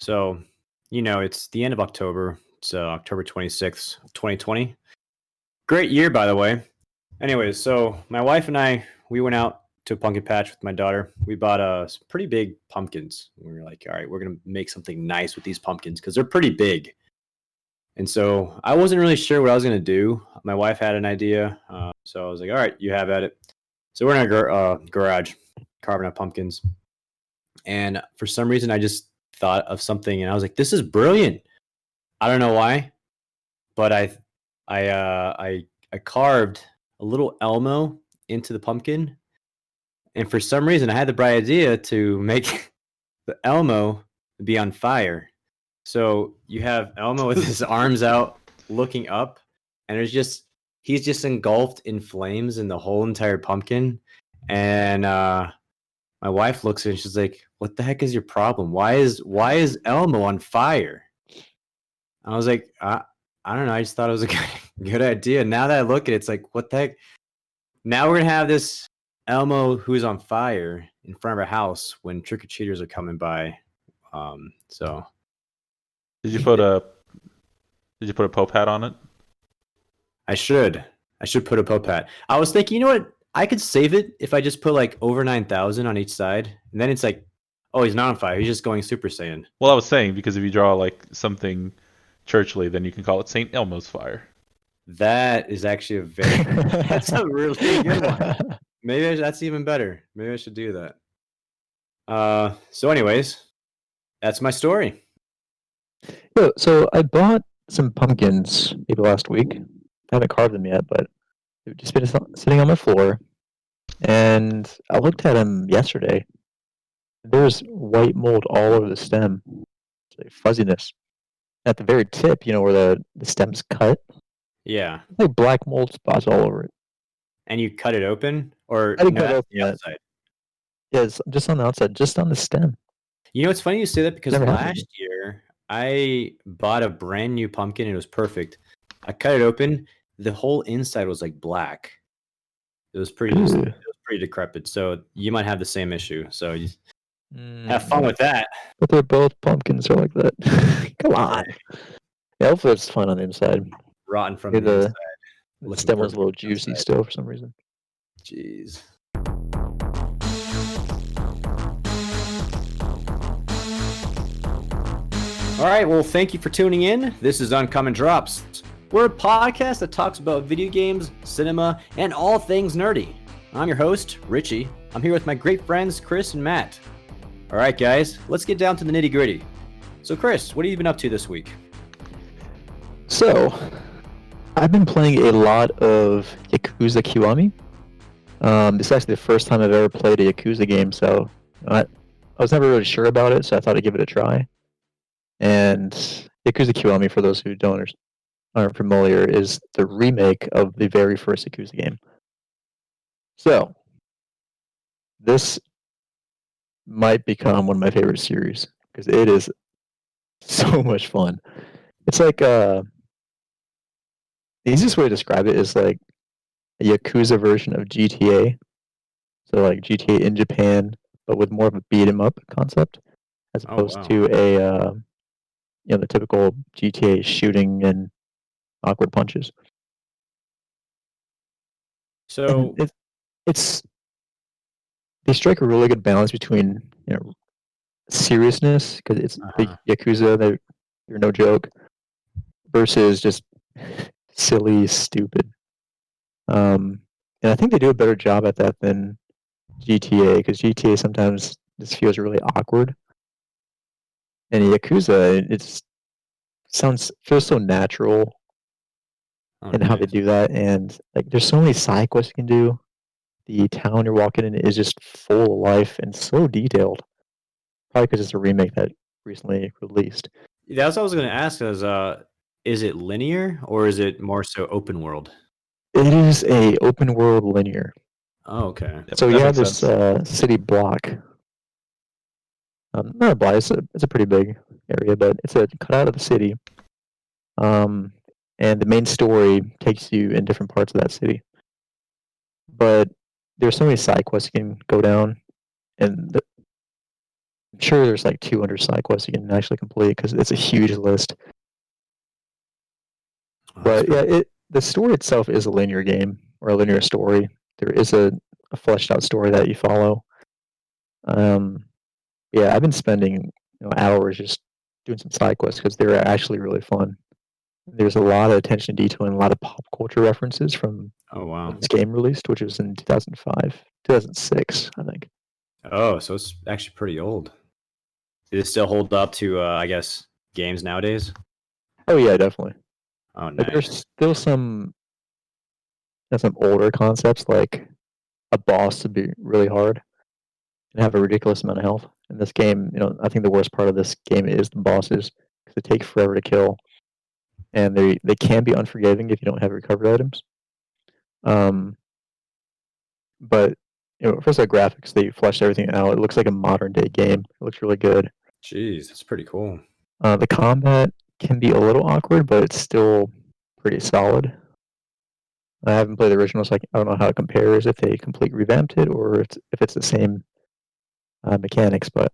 So, it's the end of October. It's October 26th, 2020. Great year, by the way. Anyways, so my wife and I, we went out to a pumpkin patch with my daughter. We bought some pretty big pumpkins. We were like, all right, we're going to make something nice with these pumpkins because they're pretty big. And so I wasn't really sure what I was going to do. My wife had an idea. So I was like, all right, you have at it. So we're in our garage carving up pumpkins. And for some reason, I just thought of something and I was like, this is brilliant. I don't know why, but I carved a little Elmo into the pumpkin. And for some reason, I had the bright idea to make the Elmo be on fire. So you have Elmo with his arms out looking up, and he's just engulfed in flames in the whole entire pumpkin. And my wife looks at it and she's like, what the heck is your problem? Why is Elmo on fire? I was like, I don't know. I just thought it was a good idea. Now that I look at it, it's like, what the heck? Now we're going to have this Elmo who's on fire in front of our house when trick-or-treaters are coming by. So Did you put a Pope hat on it? I should put a Pope hat. I was thinking, you know what? I could save it if I just put like over 9,000 on each side. And then it's like, oh, he's not on fire. He's just going Super Saiyan. Well, I was saying, because if you draw like something churchly, then you can call it St. Elmo's fire. That is actually that's a really good one. Maybe that's even better. Maybe I should do that. So anyways, that's my story. So I bought some pumpkins maybe last week. I haven't carved them yet, but they've just been sitting on my floor. And I looked at them yesterday. There's white mold all over the stem. It's like fuzziness. At the very tip, where the stem's cut. Yeah. Like black mold spots all over it. And you cut it open? Or I didn't cut it open the outside? Yeah, it's just on the outside, just on the stem. It's funny you say that because last year I bought a brand new pumpkin and it was perfect. I cut it open. The whole inside was like black. It was pretty decrepit. So you might have the same issue. So you have fun with that. But they're both pumpkins are like that. Come on. Yeah, hopefully it's fine on the inside. Rotten from the inside. The stem was a little juicy still for some reason. Jeez. All right, well, thank you for tuning in. This is Uncommon Drops. We're a podcast that talks about video games, cinema, and all things nerdy. I'm your host, Richie. I'm here with my great friends, Chris and Matt. All right, guys, let's get down to the nitty-gritty. So, Chris, what have you been up to this week? So, I've been playing a lot of Yakuza Kiwami. This is actually the first time I've ever played a Yakuza game, so I was never really sure about it, so I thought I'd give it a try. And Yakuza Kiwami, for those who aren't familiar, is the remake of the very first Yakuza game. So, this might become one of my favorite series, because it is so much fun. It's like, the easiest way to describe it is like a Yakuza version of GTA. So like GTA in Japan, but with more of a beat 'em up concept, as opposed to a the typical GTA shooting and awkward punches. So it's they strike a really good balance between seriousness, because it's the Yakuza, they're no joke, versus just silly, stupid. And I think they do a better job at that than GTA, because GTA sometimes just feels really awkward. And Yakuza, it feels so natural in how they do that. And like, there's so many side quests you can do. The town you're walking in is just full of life and so detailed. Probably because it's a remake that recently released. That's what I was going to ask. Is it linear or is it more so open world? It is a open world linear. Oh, okay. So you have this city block. Not a block. It's a pretty big area, but it's a cutout of the city. And the main story takes you in different parts of that city. But there's so many side quests you can go down, and I'm sure there's like 200 side quests you can actually complete because it's a huge list. Oh, that's But yeah, pretty- the story itself is a linear game or a linear story. There is a fleshed out story that you follow. Yeah, I've been spending hours just doing some side quests because they're actually really fun. There's a lot of attention to detail and a lot of pop culture references from oh wow. when this game released, which was in 2005, 2006, I think. Oh, so it's actually pretty old. Did it still hold up to I guess games nowadays? Oh yeah, definitely. Oh, Like there's nice. still some older concepts like a boss to be really hard and have a ridiculous amount of health. In this game, I think the worst part of this game is the bosses because they take forever to kill, and they can be unforgiving if you don't have recovery items. Um, but first the graphics, they fleshed everything out. It looks like a modern day game. It looks really good. Jeez, that's pretty cool. The combat can be a little awkward, but it's still pretty solid. I haven't played the original, so I don't know how it compares, if they completely revamped it or if it's the same mechanics. But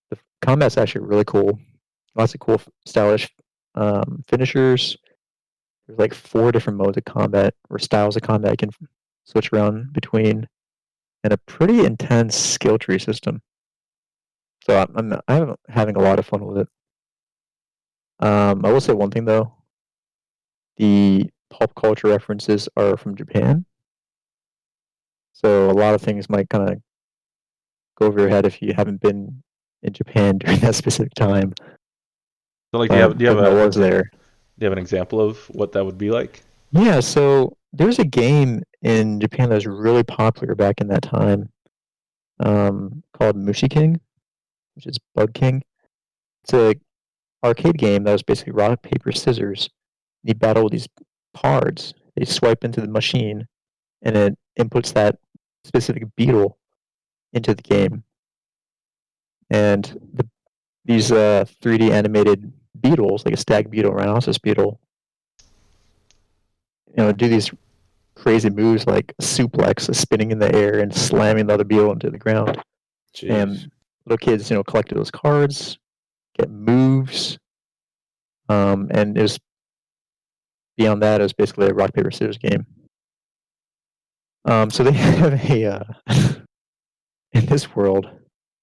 the combat's actually really cool. Lots of cool, stylish finishers. There's like 4 different modes of combat or styles of combat you can switch around between, and a pretty intense skill tree system. So I'm having a lot of fun with it. I will say one thing though: the pop culture references are from Japan, so a lot of things might kind of go over your head if you haven't been in Japan during that specific time. So like, do you I was there. do you have an example of what that would be like? Yeah, so there's a game in Japan that was really popular back in that time, called Mushi King, which is Bug King. It's a arcade game that was basically rock, paper, scissors. You battle these cards. They swipe into the machine, and it inputs that specific beetle into the game. And these 3D animated beetles, like a stag beetle, rhinoceros beetle, do these crazy moves like suplex, spinning in the air and slamming the other beetle into the ground. Jeez. And little kids, collected those cards, get moves, and it was beyond that. It was basically a rock paper scissors game. So they have a in this world,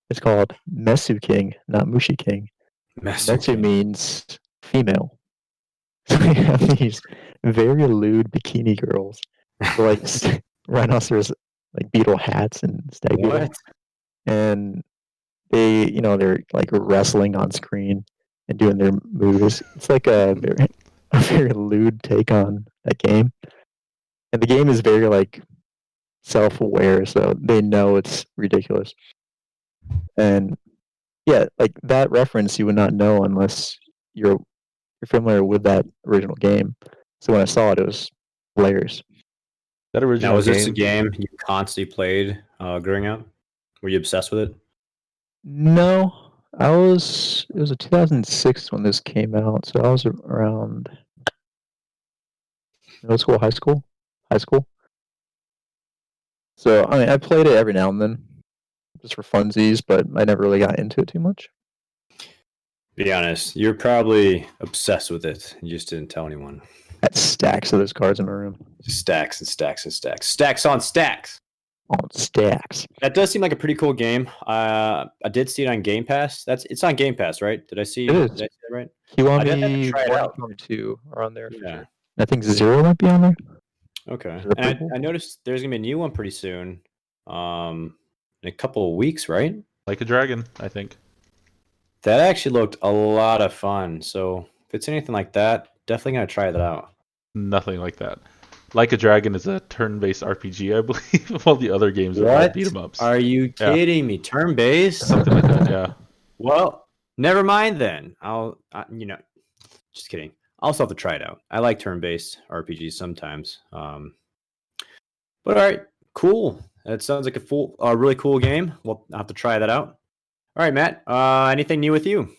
it's called Mesu King, not Mushi King. Mesu means female. So we have these very lewd bikini girls, with, like rhinoceros, like beetle hats and stag beetle, What? and they're like wrestling on screen and doing their moves. It's like a very lewd take on that game, and the game is very like self-aware, so they know it's ridiculous. And yeah, like that reference you would not know unless you're familiar with that original game. So when I saw it, it was hilarious. That Now, original was this a game. game you constantly played growing up? Were you obsessed with it? No, it was a 2006 when this came out, so I was around middle school, high school. So I mean, I played it every now and then, just for funsies, but I never really got into it too much. Be honest, you're probably obsessed with it. You just didn't tell anyone. I had stacks of those cards in my room. Just stacks and stacks and stacks. Stacks on stacks. On stacks. That does seem like a pretty cool game. I did see it on Game Pass. It's on Game Pass, right? Did I see It is. that right? Kiwami I'd have to try it 1 out. and 2 are on there for Yeah. sure. I think 0 might be on there. Okay. Is it a And prequel? I noticed there's gonna be a new one pretty soon. In a couple of weeks, right? Like a Dragon, I think. That actually looked a lot of fun. So if it's anything like that, definitely gonna try that out. Nothing like that. Like a Dragon is a turn-based RPG, I believe, while the other games are all beat 'em ups. Are you Yeah. kidding me? Turn based? Something like that, yeah. Well, never mind then. Just kidding. I'll also have to try it out. I like turn-based RPGs sometimes. But all right, cool. That sounds like a really cool game. We'll have to try that out. All right, Matt. Anything new with you?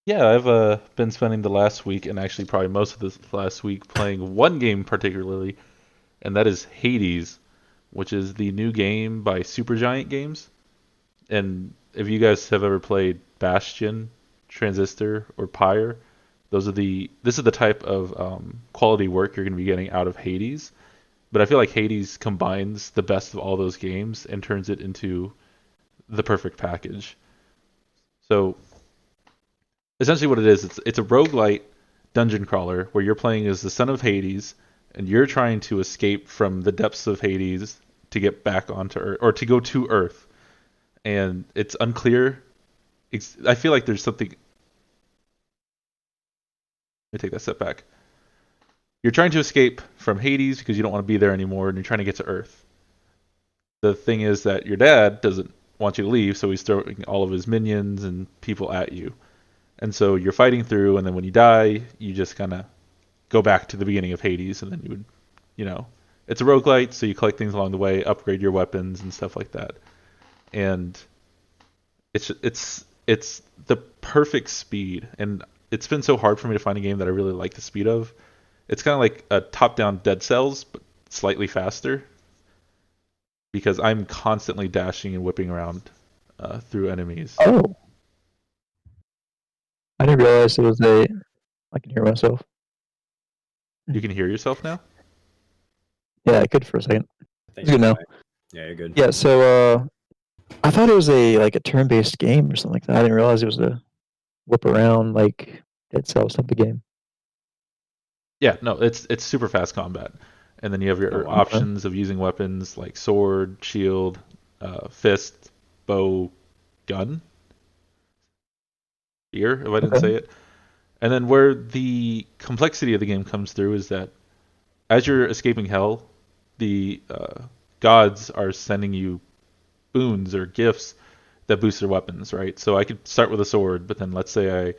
Yeah, I've been spending the last week, and actually probably most of this last week, playing one game particularly, and that is Hades, which is the new game by Supergiant Games. And if you guys have ever played Bastion, Transistor, or Pyre, this is the type of quality work you're going to be getting out of Hades. But I feel like Hades combines the best of all those games and turns it into the perfect package. So essentially what it is, it's a roguelite dungeon crawler where you're playing as the son of Hades and you're trying to escape from the depths of Hades to get back onto Earth, or to go to Earth. And it's unclear. I feel like there's something. Let me take that step back. You're trying to escape from Hades because you don't want to be there anymore, and you're trying to get to Earth. The thing is that your dad doesn't want you to leave, so he's throwing all of his minions and people at you. And so you're fighting through, and then when you die, you just kind of go back to the beginning of Hades, and then you would, it's a roguelite, so you collect things along the way, upgrade your weapons and stuff like that. And it's the perfect speed, and it's been so hard for me to find a game that I really like the speed of. It's kind of like a top-down Dead Cells, but slightly faster, because I'm constantly dashing and whipping around through enemies. Oh, I didn't realize it was a. I can hear myself. You can hear yourself now? Yeah, I could for a second. I think It's good you're now. fine. Yeah, you're good. Yeah, so I thought it was a turn-based game or something like that. I didn't realize it was a whip around like Dead Cells type of game. Yeah, no, it's super fast combat. And then you have your wow. options of using weapons like sword, shield, fist, bow, gun. Spear, if I didn't Okay. say it. And then where the complexity of the game comes through is that as you're escaping hell, the gods are sending you boons or gifts that boost their weapons, right? So I could start with a sword, but then let's say I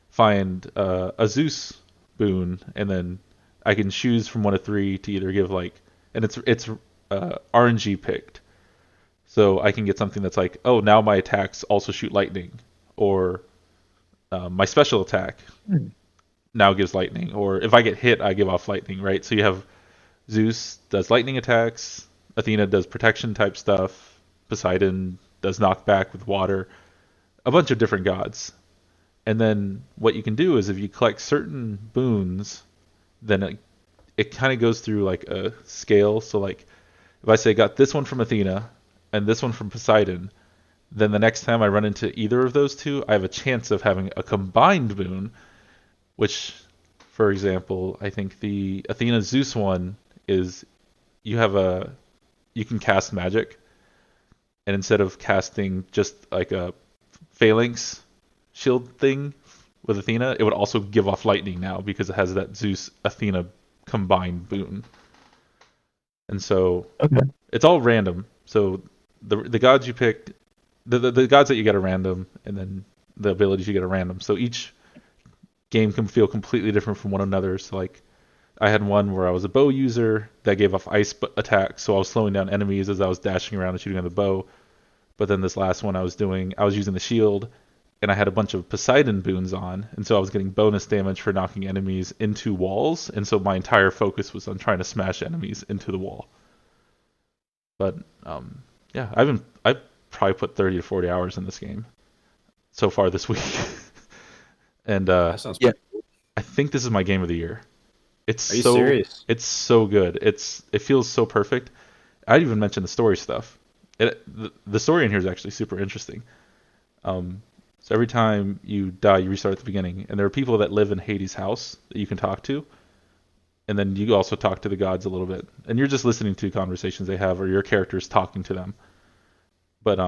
find a Zeus boon, and then I can choose from one of three to either give and it's RNG picked. So I can get something that's like, oh, now my attacks also shoot lightning, or my special attack Hmm. now gives lightning, or if I get hit, I give off lightning, right? So you have Zeus does lightning attacks, Athena does protection type stuff, Poseidon does knockback with water, a bunch of different gods. And then what you can do is if you collect certain boons, then it kind of goes through like a scale. So like if I say got this one from Athena and this one from Poseidon, then the next time I run into either of those two, I have a chance of having a combined boon, which, for example, I think the Athena Zeus one is you can cast magic, and instead of casting just like a phalanx shield thing with Athena, it would also give off lightning now because it has that Zeus Athena combined boon. And so Okay. it's all random. So the gods you pick, the gods that you get are random, and then the abilities you get are random. So each game can feel completely different from one another. So like I had one where I was a bow user that gave off ice attacks, so I was slowing down enemies as I was dashing around and shooting on the bow. But then this last one I was using the shield, and I had a bunch of Poseidon boons on, and so I was getting bonus damage for knocking enemies into walls, and so my entire focus was on trying to smash enemies into the wall. But yeah, I've probably put 30 to 40 hours in this game so far this week. And That sounds Yeah. pretty I think this is my game of the year. It's Are you serious? It's so good. It feels so perfect. I'd even mention the story stuff. The story in here is actually super interesting. So every time you die, you restart at the beginning, and there are people that live in Hades' house that you can talk to, and then you also talk to the gods a little bit, and you're just listening to conversations they have, or your character's talking to them. But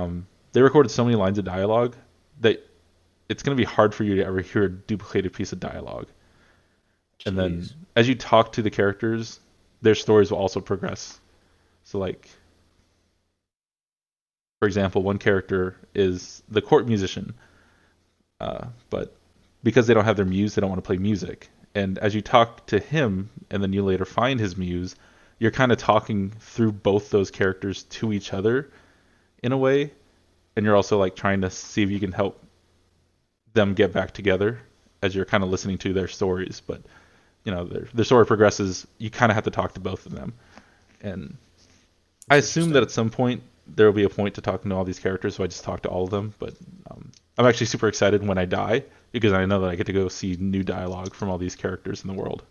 they recorded so many lines of dialogue that it's going to be hard for you to ever hear a duplicated piece of dialogue. And then Jeez. as you talk to the characters, their stories will also progress. So like, for example, one character is the court musician, but because they don't have their muse, they don't want to play music. And as you talk to him, and then you later find his muse, you're kind of talking through both those characters to each other in a way, and you're also like trying to see if you can help them get back together as you're kind of listening to their stories. But their story progresses. You kind of have to talk to both of them, and I assume that at some point there will be a point to talking to all these characters, so I just talk to all of them. But I'm actually super excited when I die because I know that I get to go see new dialogue from all these characters in the world.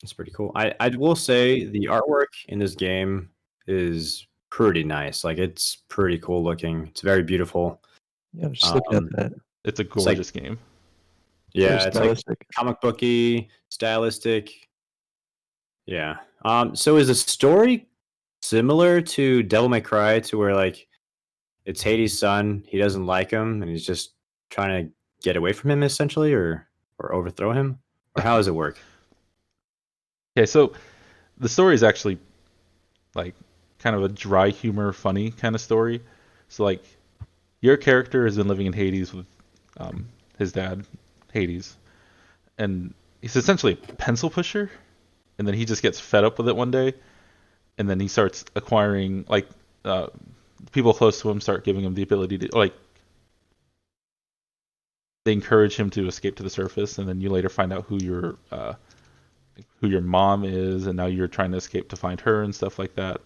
It's pretty cool. I will say the artwork in this game is pretty nice. Like it's pretty cool looking. It's very beautiful. Yeah, I'm just looking at that. It's a like- gorgeous game. Yeah, Very it's like stylistic. comic booky, stylistic. Yeah. So is the story similar to Devil May Cry, to where like it's Hades' son, he doesn't like him, and he's just trying to get away from him essentially, or overthrow him? Or how does it work? Okay, so the story is actually like kind of a dry humor, funny kind of story. So like your character has been living in Hades with his dad, Hades, and he's essentially a pencil pusher, and then he just gets fed up with it one day, and then he starts acquiring like people close to him start giving him the ability to like they encourage him to escape to the surface, and then you later find out who your mom is, and now you're trying to escape to find her and stuff like that.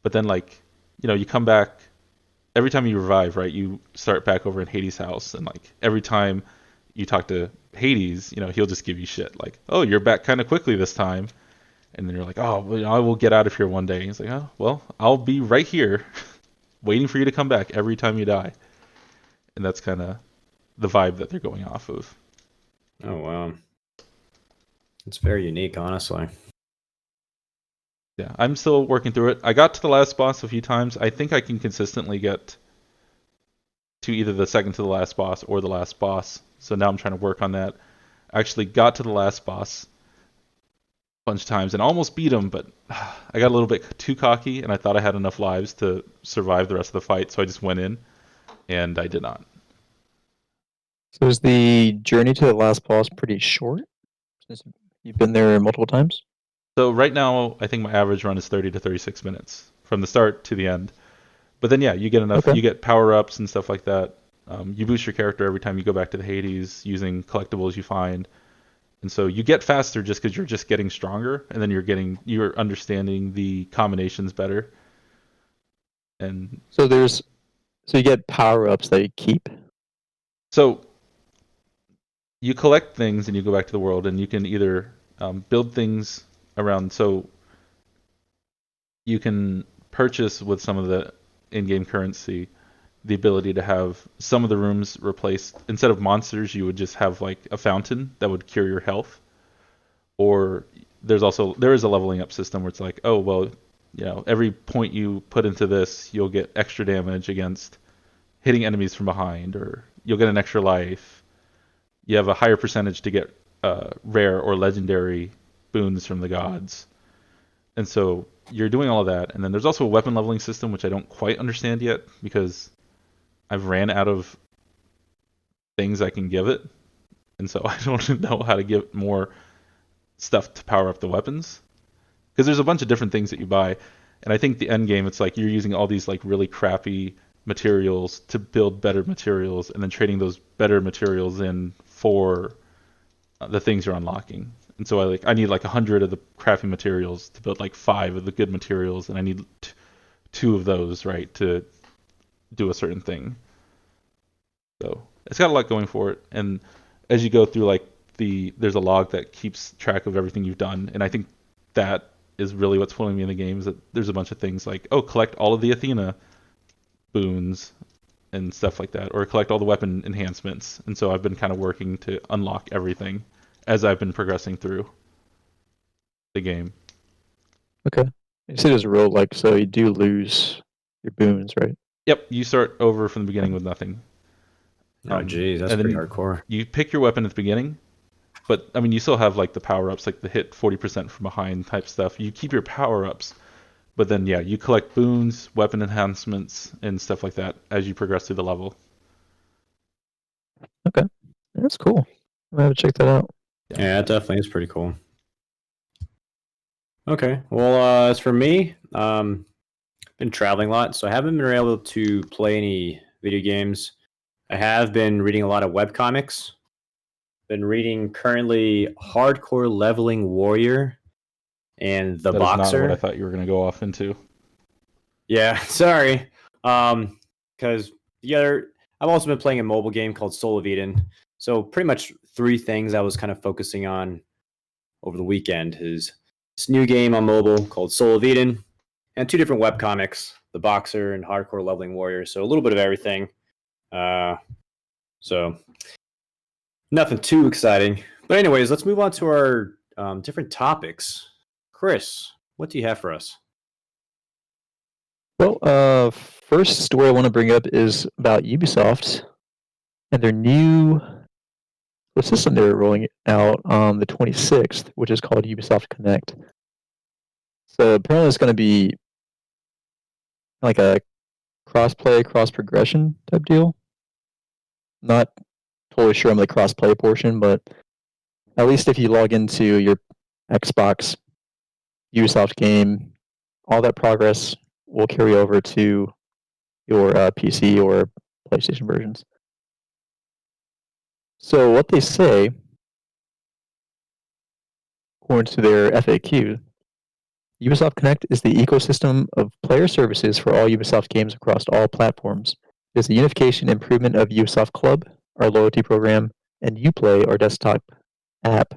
But then like you come back every time you revive, right? You start back over in Hades' house, and like every time you talk to Hades, he'll just give you shit like, "Oh, you're back kind of quickly this time," and then you're like, "Oh, well, I will get out of here one day." And he's like, "Oh, well, I'll be right here, waiting for you to come back every time you die," and that's kind of the vibe that they're going off of. Oh wow. It's very unique, honestly. Yeah, I'm still working through it. I got to the last boss a few times. I think I can consistently get to either the second to the last boss or the last boss. So now I'm trying to work on that. I actually got to the last boss a bunch of times and almost beat him, but I got a little bit too cocky and I thought I had enough lives to survive the rest of the fight, so I just went in and I did not. So is the journey to the last boss pretty short? Since you've been there multiple times? So right now, I think my average run is 30 to 36 minutes from the start to the end. But then, yeah, you get enough. Okay. You get power-ups and stuff like that. You boost your character every time you go back to the Hades using collectibles you find. And so you get faster just because you're just getting stronger, and then you're understanding the combinations better. And So you get power-ups that you keep? so you collect things and you go back to the world, and you can either build things around. So you can purchase with some of the in-game currency the ability to have some of the rooms replaced. Instead of monsters, you would just have like a fountain that would cure your health. Or there is a leveling up system where it's like, oh well, every point you put into this, you'll get extra damage against hitting enemies from behind, or you'll get an extra life. You have a higher percentage to get rare or legendary boons from the gods. And so you're doing all of that. And then there's also a weapon leveling system, which I don't quite understand yet because I've ran out of things I can give it. And so I don't know how to give more stuff to power up the weapons. Because there's a bunch of different things that you buy. And I think the end game, it's like you're using all these like really crappy materials to build better materials and then trading those better materials in for the things you're unlocking. And so I need like 100 of the crappy materials to build like 5 of the good materials, and I need 2 of those, right, to do a certain thing. So it's got a lot going for it. And as you go through, like there's a log that keeps track of everything you've done, and I think that is really what's pulling me in the game. Is that there's a bunch of things like, oh, collect all of the Athena boons and stuff like that, or collect all the weapon enhancements. And so I've been kind of working to unlock everything as I've been progressing through the game. Okay. You said it was a roguelike, so you do lose your boons, right? Yep, you start over from the beginning with nothing. Oh geez, that's and then pretty hardcore. You pick your weapon at the beginning, but I mean you still have like the power-ups, like the hit 40% from behind type stuff. You keep your power-ups, but then yeah, you collect boons, weapon enhancements, and stuff like that as you progress through the level. Okay. That's cool. I'm gonna have to check that out. Yeah, it definitely is pretty cool. Okay, well, as for me, been traveling a lot, so I haven't been able to play any video games. I have been reading a lot of webcomics. Been reading currently Hardcore Leveling Warrior and The That is not Boxer. what I thought you were going to go off into. Yeah, sorry. Because I've also been playing a mobile game called Soul of Eden. So pretty much three things I was kind of focusing on over the weekend is this new game on mobile called Soul of Eden, and two different webcomics, The Boxer and Hardcore Leveling Warrior. So a little bit of everything. So nothing too exciting. But anyways, let's move on to our different topics. Chris, what do you have for us? Well, first story I want to bring up is about Ubisoft and their new system they're rolling out on the 26th, which is called Ubisoft Connect. So apparently it's going to be like a cross-play, cross-progression type deal. Not totally sure on the cross-play portion, but at least if you log into your Xbox Ubisoft game, all that progress will carry over to your PC or PlayStation versions. So what they say, according to their FAQ, Ubisoft Connect is the ecosystem of player services for all Ubisoft games across all platforms. It is the unification and improvement of Ubisoft Club, our loyalty program, and Uplay, our desktop app,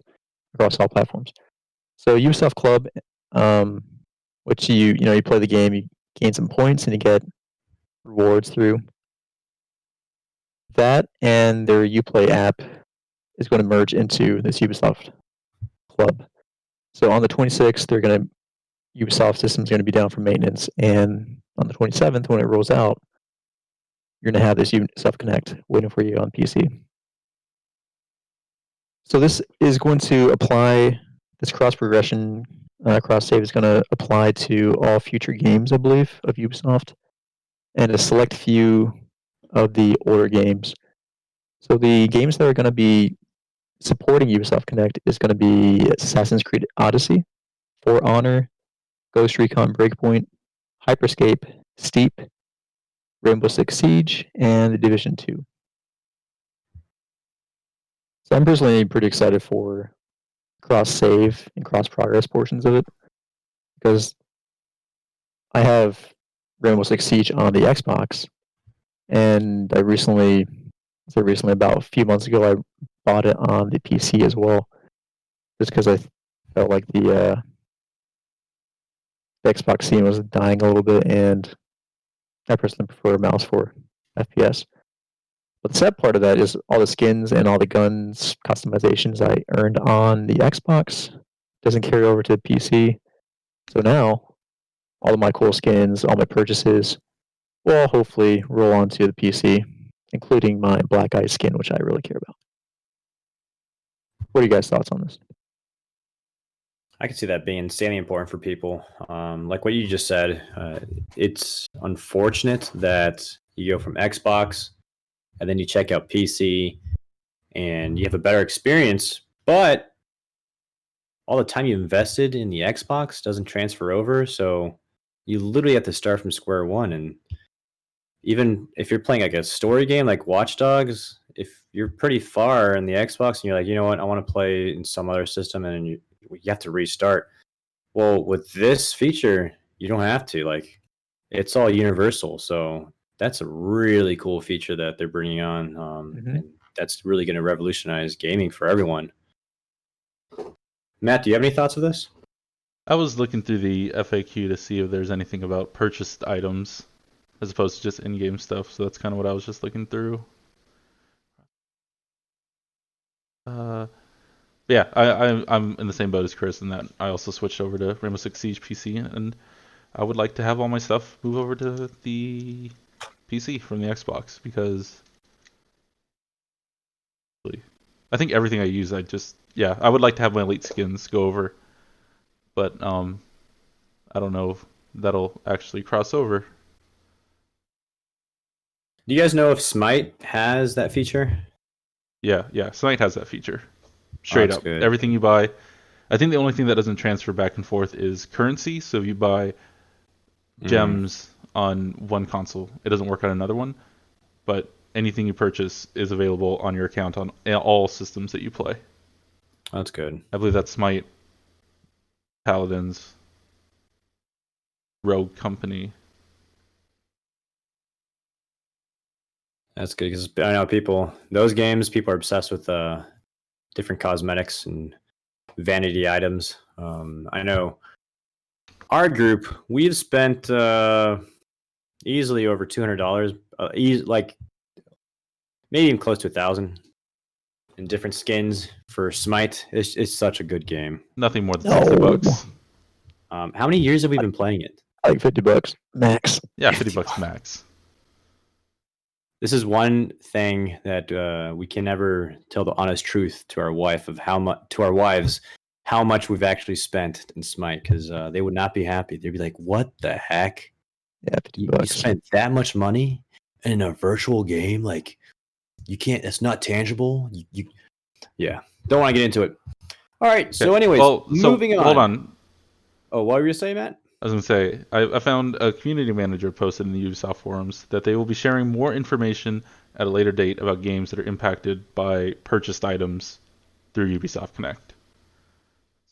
across all platforms. So Ubisoft Club, which you play the game, you gain some points, and you get rewards through that, and their Uplay app is going to merge into this Ubisoft Club. So on the 26th, Ubisoft system is going to be down for maintenance, and on the 27th, when it rolls out, you're going to have this Ubisoft Connect waiting for you on PC. So this is going to apply, this cross-progression, cross-save is going to apply to all future games, I believe, of Ubisoft, and a select few of the older games. So the games that are going to be supporting Ubisoft Connect is going to be Assassin's Creed Odyssey, For Honor, Ghost Recon Breakpoint, Hyperscape, Steep, Rainbow Six Siege, and The Division 2. So I'm personally pretty excited for cross-save and cross-progress portions of it, because I have Rainbow Six Siege on the Xbox, and I recently, about a few months ago, I bought it on the PC as well, just because I felt like the Xbox scene was dying a little bit, and I personally prefer a mouse for FPS. But the sad part of that is all the skins and all the guns customizations I earned on the Xbox doesn't carry over to the PC. So now, all of my cool skins, all my purchases, will all hopefully roll onto the PC, including my Black Eye skin, which I really care about. What are you guys' thoughts on this? I can see that being insanely important for people. Like what you just said, it's unfortunate that you go from Xbox and then you check out PC and you have a better experience, but all the time you invested in the Xbox doesn't transfer over. So you literally have to start from square one. And even if you're playing like a story game like Watch Dogs, if you're pretty far in the Xbox and you're like, you know what, I want to play in some other system, and you have to restart. Well, with this feature, you don't have to. Like, it's all universal. So that's a really cool feature that they're bringing on, and that's really going to revolutionize gaming for everyone. Matt, do you have any thoughts of this? I was looking through the FAQ to see if there's anything about purchased items as opposed to just in-game stuff. So that's kind of what I was just looking through. Yeah, I'm in the same boat as Chris in that I also switched over to Rainbow Six Siege PC, and I would like to have all my stuff move over to the PC from the Xbox, because I think everything I use, I would like to have my elite skins go over, but I don't know if that'll actually cross over. Do you guys know if Smite has that feature? Yeah, Smite has that feature. Straight up. Good. Everything you buy. I think the only thing that doesn't transfer back and forth is currency. So if you buy gems on one console, it doesn't work on another one. But anything you purchase is available on your account on all systems that you play. That's good. I believe that's Smite, Paladins, Rogue Company, That's good because I know those games, people are obsessed with different cosmetics and vanity items. I know our group, we've spent easily over $200, like maybe even close to 1,000 in different skins for Smite. It's such a good game. Nothing more than $60. How many years have we been playing it? Like $50 max. Yeah, $50 max. This is one thing that we can never tell the honest truth to our wives how much we've actually spent in Smite, because they would not be happy. They'd be like, "What the heck? Yeah, You $50. spent that much money in a virtual game? Like, you can't. It's not tangible. Yeah. Don't want to get into it. All right. So, anyways, moving on. Hold on. Oh, what were you saying, Matt? I was going to say, I found a community manager posted in the Ubisoft forums that they will be sharing more information at a later date about games that are impacted by purchased items through Ubisoft Connect.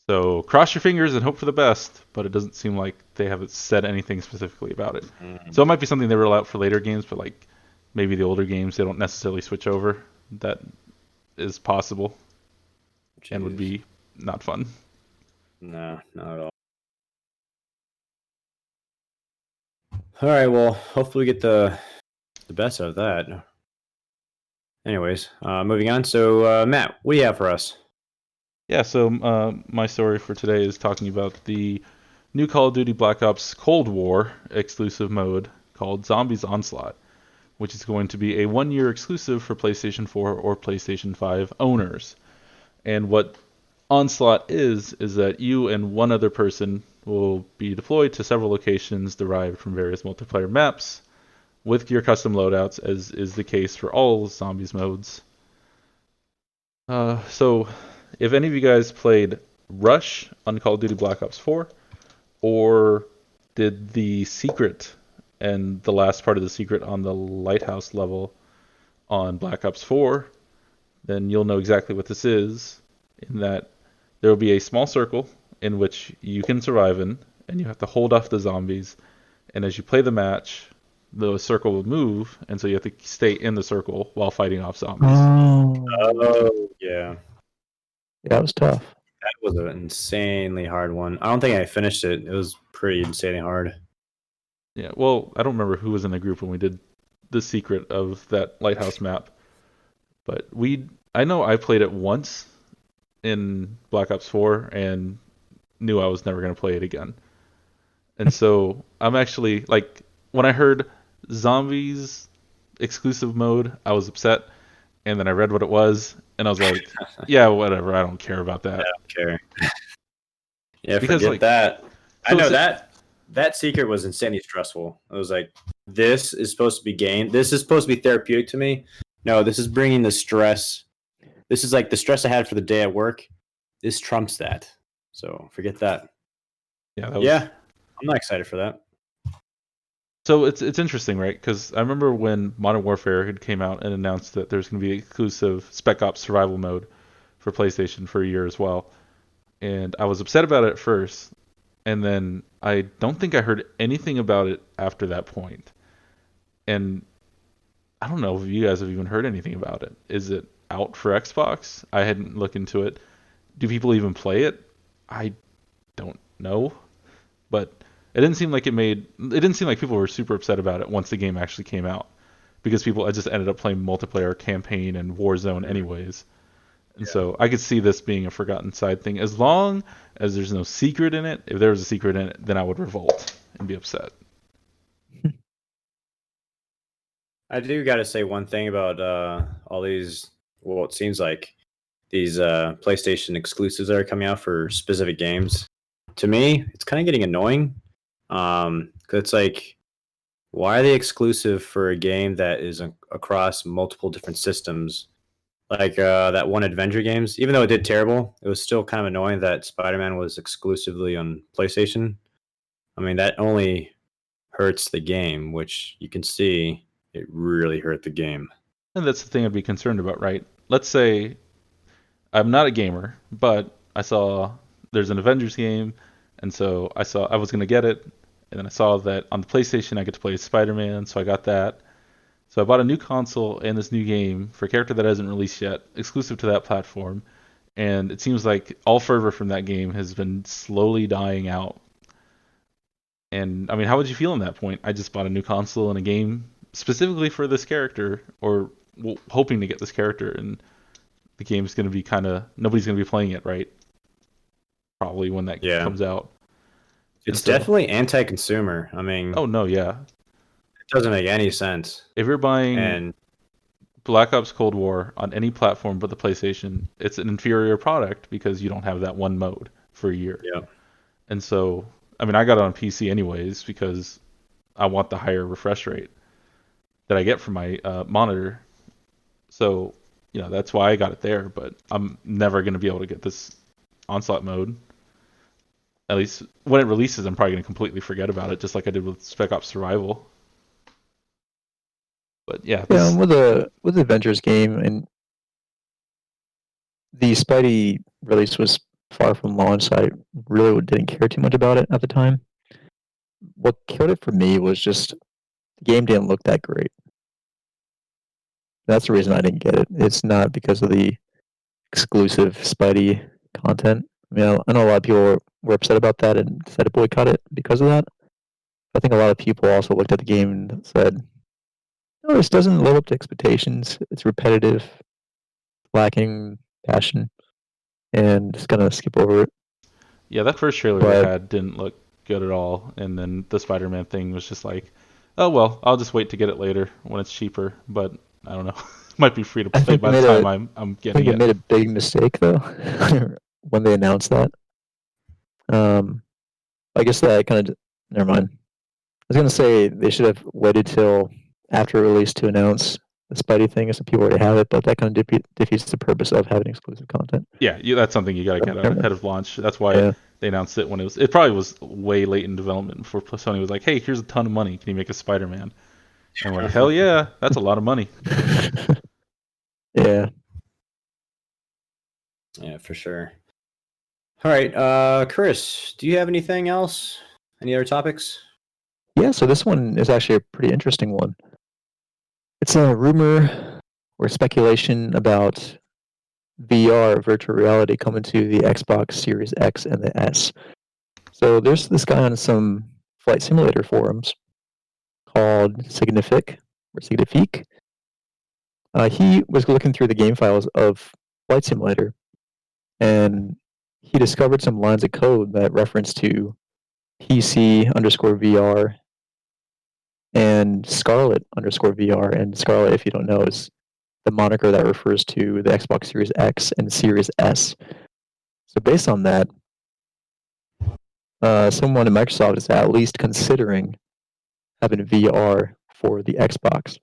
So cross your fingers and hope for the best, but it doesn't seem like they haven't said anything specifically about it. So it might be something they roll out for later games, but like maybe the older games they don't necessarily switch over. That is possible. And would be not fun. No, not at all. All right, well, hopefully we get the best out of that. Anyways, moving on. So, Matt, what do you have for us? Yeah, so my story for today is talking about the new Call of Duty Black Ops Cold War exclusive mode called Zombies Onslaught, which is going to be a 1-year exclusive for PlayStation 4 or PlayStation 5 owners. And what Onslaught is that you and one other person will be deployed to several locations derived from various multiplayer maps with your custom loadouts, as is the case for all Zombies modes. So, if any of you guys played Rush on Call of Duty Black Ops 4, or did the Secret and the last part of the Secret on the Lighthouse level on Black Ops 4, then you'll know exactly what this is, in that there will be a small circle in which you can survive in, and you have to hold off the zombies, and as you play the match, the circle will move, and so you have to stay in the circle while fighting off zombies. Oh, yeah. Yeah, that was tough. That was an insanely hard one. I don't think I finished it. It was pretty insanely hard. Yeah, well, I don't remember who was in the group when we did the Secret of that Lighthouse map, but I know I played it once in Black Ops 4 and knew I was never going to play it again. And so I'm actually, like, when I heard Zombies exclusive mode, I was upset, and then I read what it was, and I was like, yeah, whatever, I don't care about that. I don't care. Yeah, Because, forget like, that. I so know that Secret was insanely stressful. I was like, this is supposed to be game. This is supposed to be therapeutic to me. No, this is bringing the stress. This is like the stress I had for the day at work. This trumps that. So forget that. Yeah, I'm not excited for that. So it's interesting, right? Because I remember when Modern Warfare had came out and announced that there's going to be an exclusive Spec Ops survival mode for PlayStation for a year as well. And I was upset about it at first, and then I don't think I heard anything about it after that point. And I don't know if you guys have even heard anything about it. Is it out for Xbox? I hadn't looked into it. Do people even play it? I don't know. But it didn't seem like people were super upset about it once the game actually came out, because people just ended up playing multiplayer campaign and Warzone anyways. And so I could see this being a forgotten side thing, as long as there's no secret in it. If there was a secret in it, then I would revolt and be upset. I do got to say one thing about all these, well, it seems like these PlayStation exclusives that are coming out for specific games. To me, it's kind of getting annoying. 'Cause it's like, why are they exclusive for a game that is across multiple different systems? Like that one Adventure games, even though it did terrible, it was still kind of annoying that Spider-Man was exclusively on PlayStation. I mean, that only hurts the game, which you can see it really hurt the game. And that's the thing I'd be concerned about, right? Let's say I'm not a gamer, but I saw there's an Avengers game, and so I was going to get it, and then I saw that on the PlayStation I get to play Spider-Man, so I got that. So I bought a new console and this new game for a character that hasn't released yet, exclusive to that platform. And it seems like all fervor from that game has been slowly dying out. And I mean, how would you feel in that point? I just bought a new console and a game specifically for this character, or hoping to get this character, and the game's going to be kind of nobody's going to be playing it, right? Probably when that Yeah. comes out. It's definitely anti-consumer. I mean, Oh no, yeah. It doesn't make any sense. If you're buying And Black Ops Cold War on any platform but the PlayStation, it's an inferior product because you don't have that one mode for a year. yeah, And so, I mean, I got it on PC anyways because I want the higher refresh rate that I get from my monitor. So, that's why I got it there. But I'm never going to be able to get this onslaught mode. At least when it releases, I'm probably going to completely forget about it, just like I did with Spec Ops Survival. But yeah, with the Avengers game, and the Spidey release was far from launch, so I really didn't care too much about it at the time. What killed it for me was just the game didn't look that great. That's the reason I didn't get it. It's not because of the exclusive Spidey content. I mean, I know a lot of people were upset about that and decided to boycott it because of that. I think a lot of people also looked at the game and said, "No, this doesn't live up to expectations. It's repetitive, lacking passion, and just gonna skip over it." Yeah, that first trailer they had didn't look good at all, and then the Spider-Man thing was just like, oh well, I'll just wait to get it later when it's cheaper. But I don't know, it might be free to play by the time I'm getting it. I think they made a big mistake though when they announced that. I guess that kind of never mind. I was gonna say they should have waited till after release to announce the Spidey thing, so people already have it, but that kind of defeats the purpose of having exclusive content. Yeah, that's something you got to get ahead of launch. That's why they announced it when it probably was way late in development before Sony was like, hey, here's a ton of money. Can you make a Spider-Man? And we're like, hell yeah, that's a lot of money. Yeah. Yeah, for sure. All right, Chris, do you have anything else? Any other topics? Yeah, so this one is actually a pretty interesting one. It's a rumor or speculation about VR, virtual reality, coming to the Xbox Series X and the S. So there's this guy on some flight simulator forums called Signific. He was looking through the game files of Flight Simulator, and he discovered some lines of code that reference to PC_VR and Scarlet_VR. And Scarlet, if you don't know, is the moniker that refers to the Xbox Series X and Series S. So based on that, someone at Microsoft is at least considering having VR for the Xbox.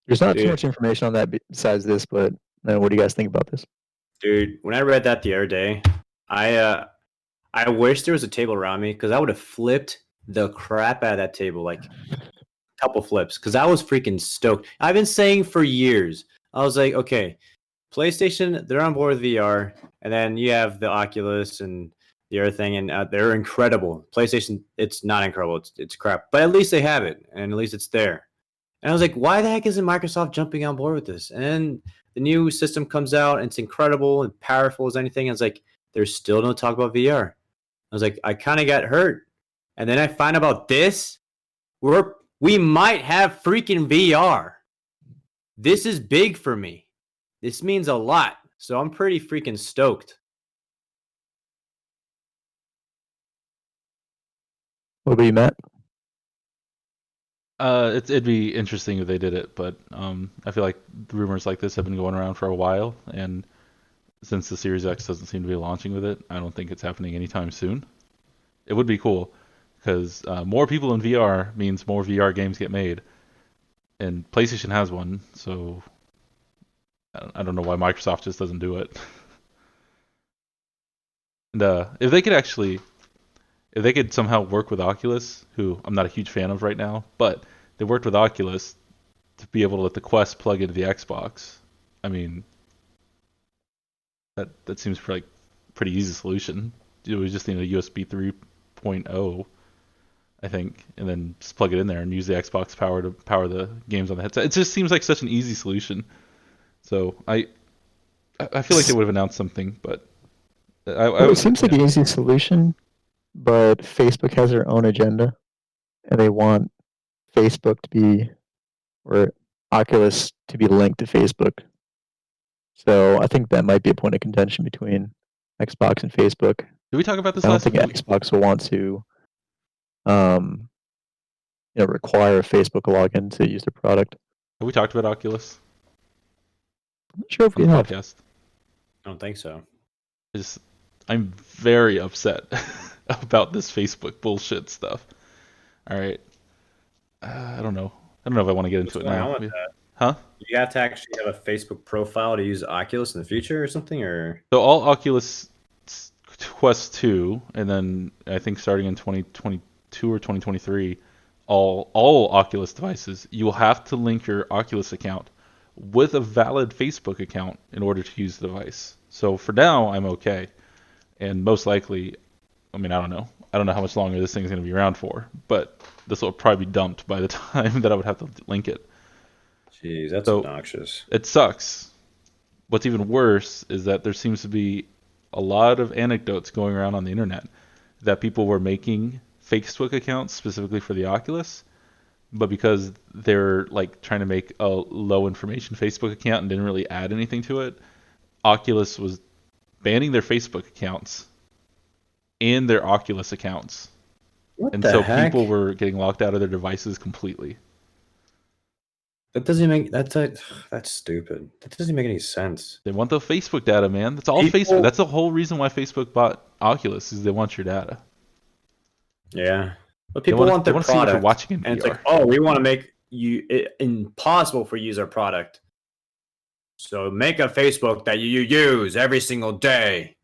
There's not too much information on that besides this, but what do you guys think about this? Dude, when I read that the other day, I wish there was a table around me because I would have flipped the crap out of that table, like a couple flips, because I was freaking stoked. I've been saying for years, I was like, okay, PlayStation, they're on board with VR, and then you have the Oculus and the other thing, and they're incredible. PlayStation, it's not incredible, it's crap, but at least they have it, and at least it's there. And I was like, why the heck isn't Microsoft jumping on board with this? And then the new system comes out, and it's incredible and powerful as anything. I was like, there's still no talk about VR. I was like, I kind of got hurt. And then I find about this. We might have freaking VR. This is big for me. This means a lot. So I'm pretty freaking stoked. What about you, Matt? It'd be interesting if they did it, but I feel like rumors like this have been going around for a while, and since the Series X doesn't seem to be launching with it, I don't think it's happening anytime soon. It would be cool, because more people in VR means more VR games get made, and PlayStation has one, so I don't know why Microsoft just doesn't do it. And if they could somehow work with Oculus, who I'm not a huge fan of right now, but they worked with Oculus to be able to let the Quest plug into the Xbox. I mean, that seems like pretty easy solution. We just need a USB 3.0. I think, and then just plug it in there and use the Xbox power to power the games on the headset. It just seems like such an easy solution. So I feel like they would have announced something, but Well, it seems like an easy solution, but Facebook has their own agenda, and they want Facebook to be, or Oculus to be linked to Facebook. So I think that might be a point of contention between Xbox and Facebook. Did we talk about this I don't last think week? Xbox will want to, require a Facebook login to use their product. Have we talked about Oculus I'm not sure if on we the have. podcast? I don't think so. I'm very upset about this Facebook bullshit stuff. All right. I don't know. I don't know if I want to get into What's it going now. on with that? Huh? You have to actually have a Facebook profile to use Oculus in the future or something, or So all Oculus Quest 2, and then I think starting in 2022 or 2023, all Oculus devices, you will have to link your Oculus account with a valid Facebook account in order to use the device. So for now, I'm okay. And most likely, I mean, I don't know. I don't know how much longer this thing's going to be around for, but this will probably be dumped by the time that I would have to link it. Jeez, that's So- obnoxious. It sucks. What's even worse is that there seems to be a lot of anecdotes going around on the internet that people were making Facebook accounts specifically for the Oculus, but because they're like trying to make a low information Facebook account and didn't really add anything to it, Oculus was banning their Facebook accounts and their Oculus accounts. What And the so heck? people were getting locked out of their devices completely. That doesn't make that's stupid. That doesn't make any sense. They want the Facebook data, man. That's all People- Facebook. That's the whole reason why Facebook bought Oculus is they want your data. Yeah, but They people want they their want to see what you're product, watching in and it's VR. like, oh, we want to make it impossible for you to use our product. So make a Facebook that you use every single day.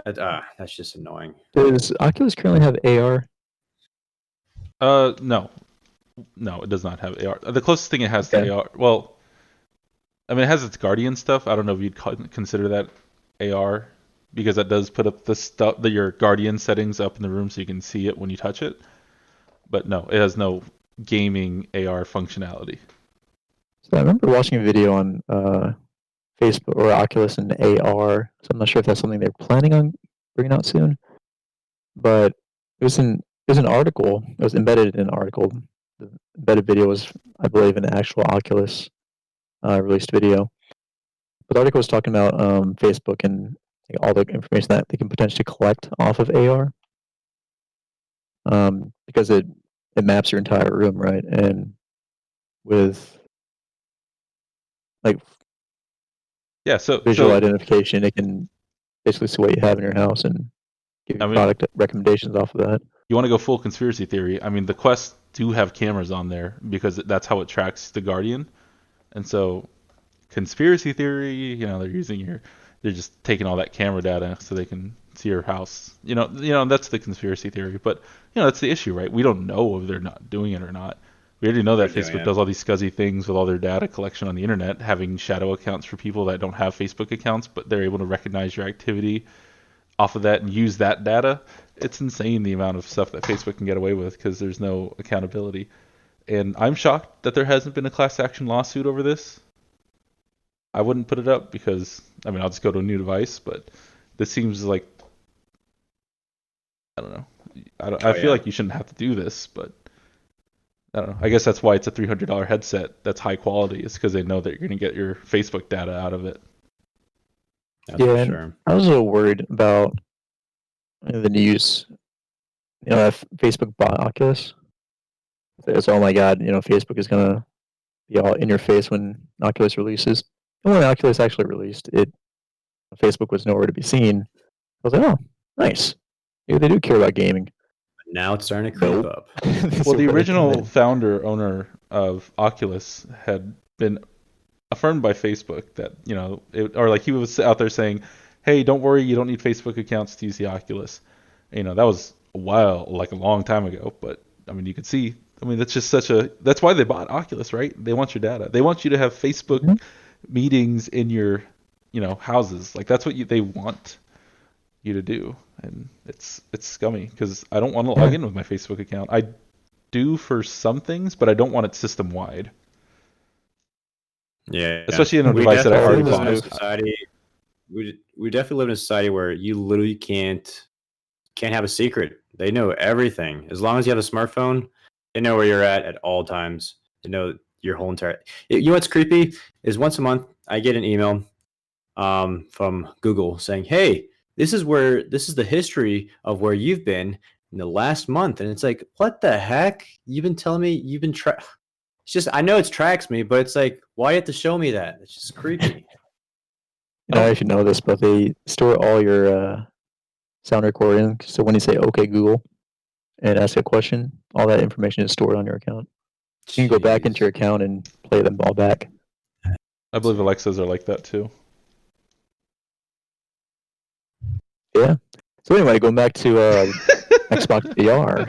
That's just annoying. Does Oculus currently have AR? No, it does not have AR. The closest thing it has Okay. to AR, well, I mean, it has its Guardian stuff. I don't know if you'd consider that AR because that does put up the stuff that your Guardian settings up in the room so you can see it when you touch it. But no, it has no gaming AR functionality. So I remember watching a video on Facebook or Oculus and AR. So I'm not sure if that's something they're planning on bringing out soon. But it was an article. It was embedded in an article. The embedded video was, I believe, an actual Oculus released video. But the article was talking about Facebook and all the information that they can potentially collect off of AR. Because it maps your entire room, right? And with like Yeah, so visual so identification, it can basically see what you have in your house and give you I mean- product recommendations off of that. you want to go full conspiracy theory. I mean, the Quest do have cameras on there because that's how it tracks the Guardian. And so conspiracy theory, they're just taking all that camera data so they can see your house. That's the conspiracy theory. But that's the issue, right? We don't know if they're not doing it or not. We already know that They're doing Facebook it. does all these scuzzy things with all their data collection on the internet, having shadow accounts for people that don't have Facebook accounts, but they're able to recognize your activity off of that and use that data. It's insane the amount of stuff that Facebook can get away with because there's no accountability. And I'm shocked that there hasn't been a class action lawsuit over this. I wouldn't put it up because, I'll just go to a new device, but this seems like, I don't know. I feel like you shouldn't have to do this, but I don't know. I guess that's why it's a $300 headset that's high quality. It's because they know that you're going to get your Facebook data out of it. That's Yeah, for and sure. I was a little worried about the news. If Facebook bought Oculus, it's oh my god, Facebook is gonna be all in your face when Oculus releases. And when Oculus actually released, Facebook was nowhere to be seen. I was like, oh, nice. Maybe they do care about gaming. Now it's starting to creep Nope. up. Well, the original owner of Oculus had been affirmed by Facebook that, he was out there saying, hey, don't worry, you don't need Facebook accounts to use the Oculus. That was a long time ago, but you could see, that's just that's why they bought Oculus, right? They want your data. They want you to have Facebook Mhm. meetings in your, houses. Like that's what they want. you to do, and it's scummy because I don't want to log in with my Facebook account. I do for some things, but I don't want it system wide. Yeah, Especially in a we device that I already definitely live in a bought. society. We definitely live in a society where you literally can't have a secret. They know everything. As long as you have a smartphone, they know where you're at all times. They know your whole entire. You know what's creepy is once a month I get an email from Google saying, "Hey, this is the history of where you've been in the last month," and it's like, what the heck? You've been telling me you've been It's just I know it tracks me, but it's like, why you have to show me that? It's just creepy. I don't know if you know this, but they store all your sound recording. So when you say "Okay, Google" and ask a question, all that information is stored on your account. You can go back into your account and play them all back. I believe Alexas are like that too. Yeah. So anyway, going back to Xbox VR.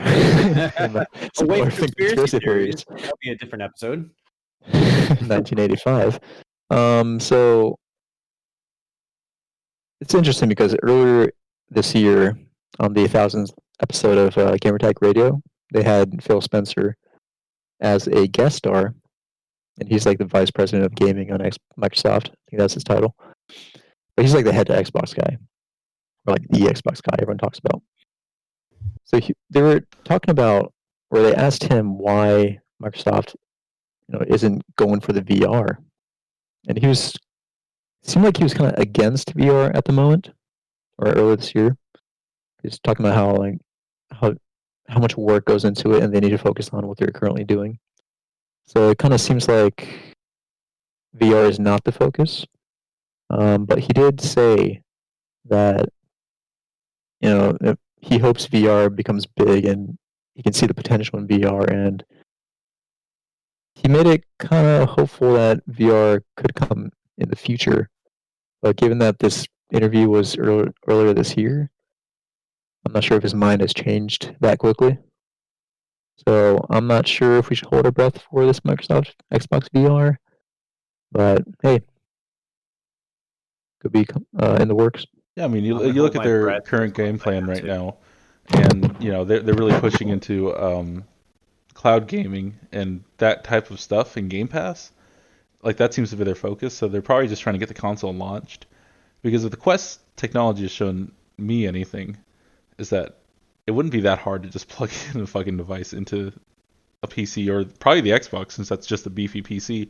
Oh, wait, Some conspiracy theories. That'll be a different episode. 1985. So it's interesting because earlier this year, on the 1000th episode of Gamertag Radio, they had Phil Spencer as a guest star, and he's like the vice president of gaming on Microsoft. I think that's his title. But he's like the head Xbox guy, or like the Xbox guy everyone talks about. So they were talking about, or they asked him why Microsoft, isn't going for the VR, and seemed like he was kind of against VR at the moment, or earlier this year. He's talking about how much work goes into it, and they need to focus on what they're currently doing. So it kind of seems like VR is not the focus. But he did say that he hopes VR becomes big, and he can see the potential in VR, and he made it kind of hopeful that VR could come in the future. But given that this interview was earlier this year, I'm not sure if his mind has changed that quickly. So I'm not sure if we should hold our breath for this Microsoft Xbox VR. But hey, could be in the works. Yeah, I mean, you look at their current game plan right now, and they're really pushing into cloud gaming and that type of stuff in Game Pass. Like that seems to be their focus. So they're probably just trying to get the console launched. Because if the Quest technology has shown me anything, is that it wouldn't be that hard to just plug in a fucking device into a PC or probably the Xbox, since that's just a beefy PC,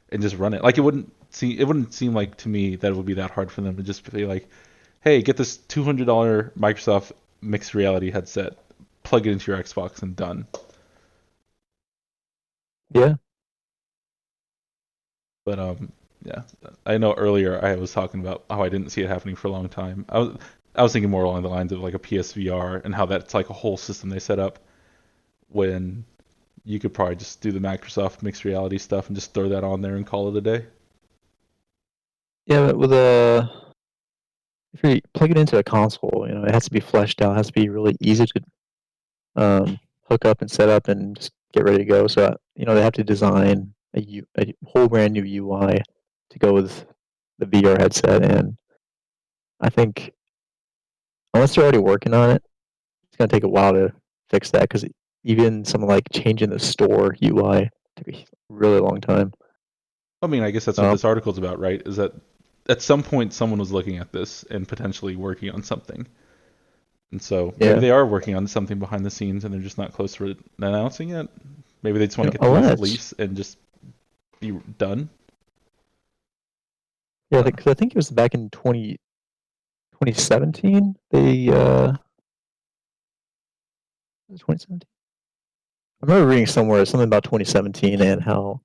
and just run it. Like it wouldn't seem like to me that it would be that hard for them to just be like, hey, get this $200 Microsoft mixed reality headset, plug it into your Xbox, and done. Yeah. But yeah, I know earlier I was talking about how I didn't see it happening for a long time. I was thinking more along the lines of like a PSVR and how that's like a whole system they set up, when you could probably just do the Microsoft mixed reality stuff and just throw that on there and call it a day. Yeah, but if you plug it into a console, it has to be fleshed out. It has to be really easy to hook up and set up and just get ready to go. So they have to design a whole brand new UI to go with the VR headset, and I think unless they're already working on it, it's gonna take a while to fix that, because even something like changing the store UI took a really long time. I mean, I guess that's what this article's about, right? Is that at some point someone was looking at this and potentially working on something. And so maybe they are working on something behind the scenes and they're just not close to announcing it. Maybe they just want to get the lease and just be done. Yeah, because I think it was back in 2017. They 2017. I remember reading somewhere something about 2017 and how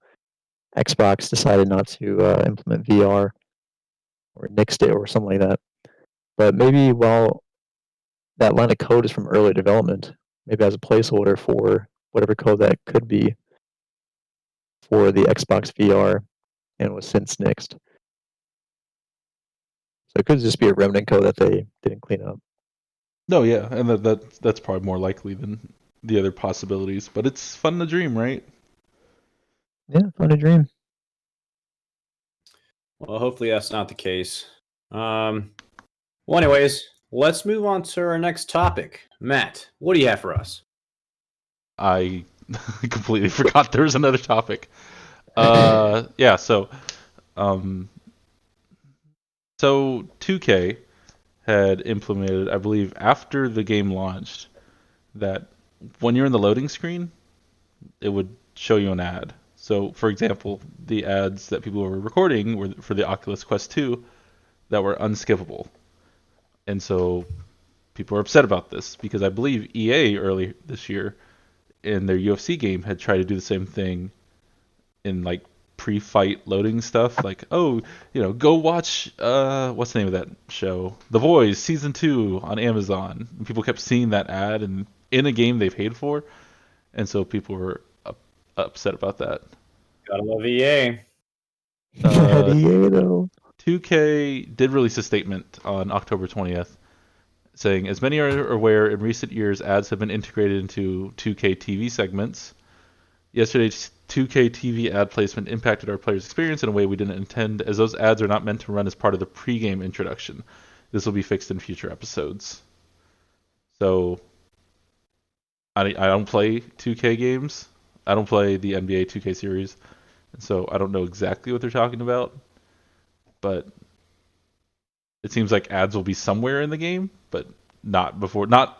Xbox decided not to implement VR or nixed it or something like that. But maybe while that line of code is from early development, maybe as a placeholder for whatever code that could be for the Xbox VR, and was since nixed. So it could just be a remnant code that they didn't clean up. No, yeah, and that's probably more likely than the other possibilities. But it's fun to dream, right? Yeah, fun to dream. Well, hopefully that's not the case. Well, anyways, let's move on to our next topic. Matt, what do you have for us? I completely forgot there was another topic. Yeah, um, so 2K had implemented, I believe, after the game launched, that when you're in the loading screen, it would show you an ad. So, for example, the ads that people were recording were for the Oculus Quest 2 that were unskippable. And so people were upset about this because I believe EA early this year in their UFC game had tried to do the same thing in like pre-fight loading stuff, like, oh, go watch what's the name of that show, The Boys season 2 on Amazon. And people kept seeing that ad and in a game they paid for, and so people were upset about that. Gotta love EA. EA though. 2K did release a statement on October 20th saying, as many are aware, in recent years ads have been integrated into 2K TV segments. Yesterday's 2K TV ad placement impacted our players' experience in a way we didn't intend, as those ads are not meant to run as part of the pre-game introduction. This will be fixed in future episodes. So, I don't play 2K games. I don't play the NBA 2K series, and so I don't know exactly what they're talking about. But it seems like ads will be somewhere in the game, but not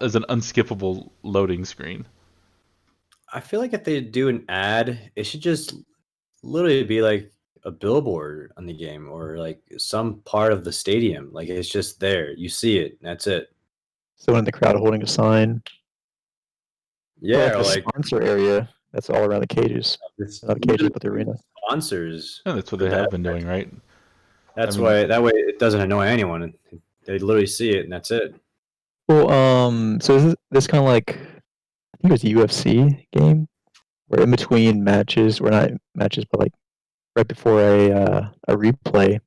as an unskippable loading screen. I feel like if they do an ad, it should just literally be like a billboard on the game or like some part of the stadium. Like it's just there. You see it. That's it. Someone in the crowd holding a sign. Or Yeah, like or the like sponsor area that's all around the cages. it's Not the cages, but the arena. sponsors. And that's what for they have that. been doing, right? That's I mean, why that way it doesn't annoy anyone. They literally see it and that's it. Well, so is this kind of like, I think it was a UFC game where in between matches, or not matches, but like right before a replay,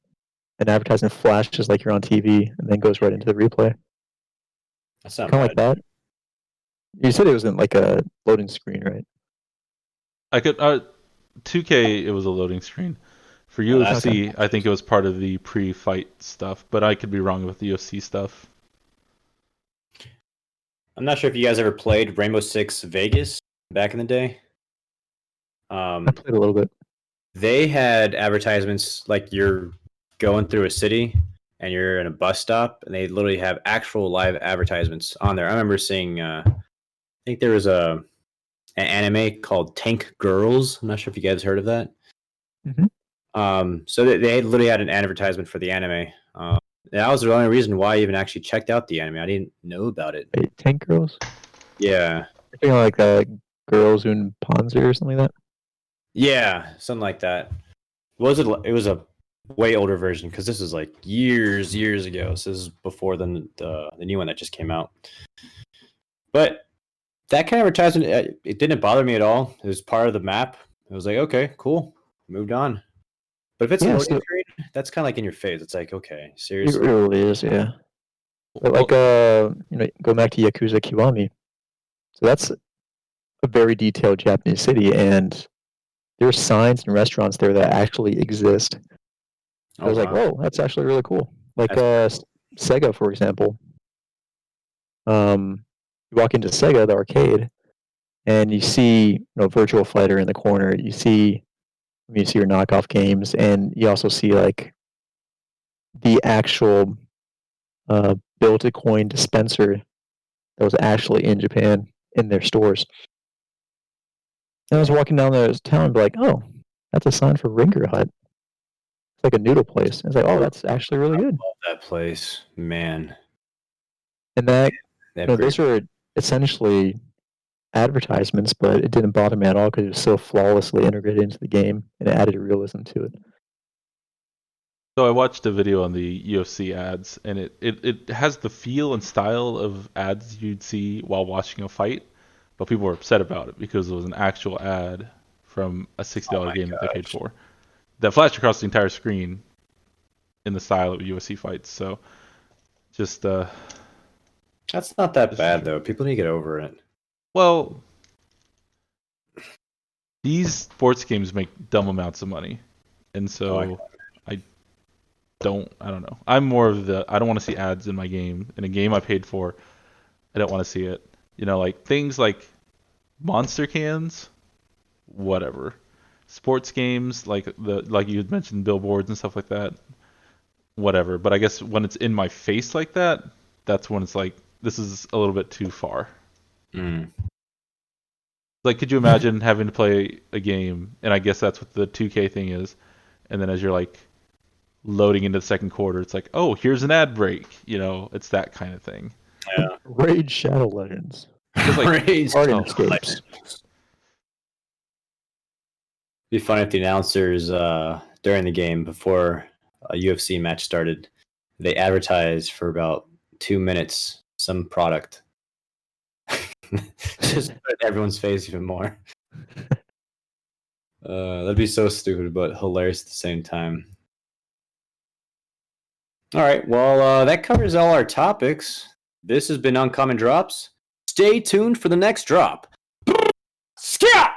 an advertisement flashes like you're on TV and then goes right into the replay. That's not Kind of like bad. that. You said it wasn't like a loading screen, right? I could 2K, it was a loading screen. For Oh, that's UFC, I think it was part of the pre-fight stuff, but I could be wrong with the UFC stuff. I'm not sure if you guys ever played Rainbow Six Vegas back in the day. I played a little bit. They had advertisements like you're going through a city and you're in a bus stop, and they literally have actual live advertisements on there. I remember seeing, I think there was an anime called Tank Girls. I'm not sure if you guys heard of that. Mhm. So they literally had an advertisement for the anime. That was the only reason why I even actually checked out the anime. I didn't know about it. Wait, Tank Girls? Yeah. I think like Girls in Ponzer or something like that. Yeah, something like that. Was it? It was a way older version because this is like years ago. So this is before the new one that just came out. But that kind of advertisement, it didn't bother me at all. It was part of the map. It was like, okay, cool, moved on. But if it's a Yeah, loading so screen, that's kind of like in your face. It's like, okay, it seriously. really is, yeah. But like, Well, go back to Yakuza Kiwami. So that's a very detailed Japanese city, and there's signs and restaurants there that actually exist. I Oh was like, wow, whoa, that's actually really cool. Like that's Sega, for example. You walk into Sega, the arcade, and you see, Virtual Fighter in the corner. You see your knockoff games, and you also see like the actual built-to-coin dispenser that was actually in Japan in their stores. And I was walking down the town and be like, oh, that's a sign for Ringer Hut. It's like a noodle place. It's like, oh, that's actually really good. love that place, man. And that, They have great. those are essentially advertisements, but it didn't bother me at all because it was so flawlessly integrated into the game and it added realism to it. So I watched a video on the UFC ads, and it has the feel and style of ads you'd see while watching a fight, but people were upset about it because it was an actual ad from a $60 game that they paid for that flashed across the entire screen in the style of UFC fights. So just That's not that bad though. People need to get over it. well, these sports games make dumb amounts of money, and so I don't know. I'm more of I don't want to see ads in my game. In a game I paid for, I don't want to see it. Like things like monster cans, whatever. Sports games like you had mentioned, billboards and stuff like that, whatever. But I guess when it's in my face like that, that's when it's like, this is a little bit too far. Like, could you imagine having to play a game, and I guess that's what the 2K thing is, and then as you're like loading into the second quarter, it's like, oh, here's an ad break. It's that kind of thing. Yeah. Raid Shadow Legends. Just like Raid Pardon Shadow escapes. It'd be funny if the announcers during the game before a UFC match started, they advertised for about 2 minutes some product. Just put it in everyone's face even more. That'd be so stupid, but hilarious at the same time. All right, well, that covers all our topics. This has been Uncommon Drops. Stay tuned for the next drop. Scat!